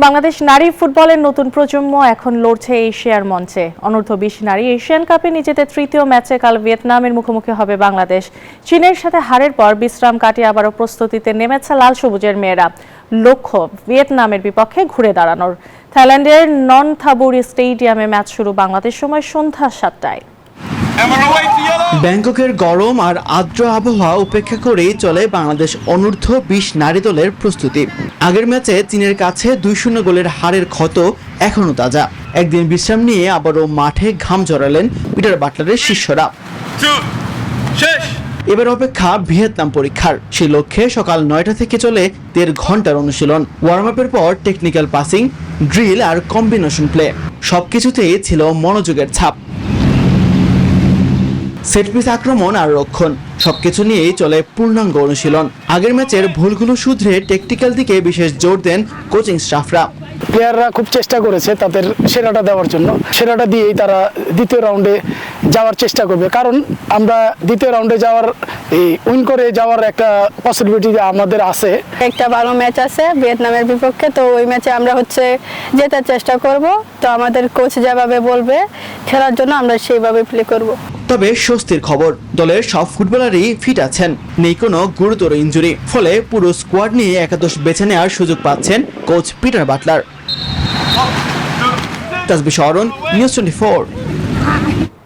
বাংলাদেশ নারী ফুটবলের নতুন প্রজন্ম এখন লড়ছে এশিয়ার মঞ্চে। অনূর্ধ্ব-20 নারী এশিয়ান কাপে নিজেদের তৃতীয় ম্যাচে কাল ভিয়েতনামের মুখোমুখি হবে বাংলাদেশ। চীনের সাথে হারের পর বিশ্রাম কাটিয়ে আবারও প্রস্তুতিতে নেমেছে লাল সবুজের মেয়েরা। লক্ষ্য ভিয়েতনামের বিপক্ষে ঘুরে দাঁড়ানোর। থাইল্যান্ডের ননথাবুরি স্টেডিয়ামে ম্যাচ শুরু বাংলাদেশ সময় সন্ধ্যা 7টায়। ব্যাংককের গরম আর আর্দ্র আবহাওয়া উপেক্ষা করেই চলে বাংলাদেশ অনূর্ধ্ব-20 নারী দলের প্রস্তুতি। আগের ম্যাচে চীনের কাছে 2-0 গোলের হারের ক্ষত এখনো তাজা। একদিন বিশ্রাম নিয়ে আবারও মাঠে ঘাম ঝরালেন পিটার বাটলারের শিষ্যরা। এবার অপেক্ষা ভিয়েতনাম পরীক্ষার। সেই লক্ষ্যে সকাল 9টা থেকে চলে 1.5 ঘন্টার অনুশীলন। ওয়ার্ম আপের পর টেকনিক্যাল পাসিং, ড্রিল আর কম্বিনেশন প্লে, সবকিছুতেই ছিল মনোযোগের ছাপ। সেটপিস আক্রমণ আর রক্ষণ সবকিছু নিয়েই চলে পূর্ণাঙ্গ অনুশীলন। আগের ম্যাচের ভুলগুলো শুধরে টেকনিক্যাল দিকে বিশেষ জোর দেন কোচিং স্টাফরা। প্লেয়াররা খুব চেষ্টা করেছে তাদের সেরাটা দেওয়ার জন্য। সেরাটা দিয়েই তারা দ্বিতীয় রাউন্ডে যাওয়ার চেষ্টা করবে, কারণ আমরা দ্বিতীয় রাউন্ডে উইন করে যাওয়ার একটা পসিবিলিটি আমাদের আছে। একটা ভালো ম্যাচ আছে ভিয়েতনামের বিপক্ষে, তো ওই ম্যাচে আমরা জেতার চেষ্টা করব। তো আমাদের কোচ যেভাবে বলবে খেলার জন্য আমরা সেইভাবে প্লে করব। তবে স্বস্তির খবর, দলের সব ফুটবলারই ফিট আছেন, নেই কোনো গুরুতর ইনজুরি। ফলে পুরো স্কোয়াড নিয়ে একাদশ বেছে নেওয়ার সুযোগ পাচ্ছেন কোচ পিটার বাটলার। তাসবিহ অরুণ, নিউজ 24।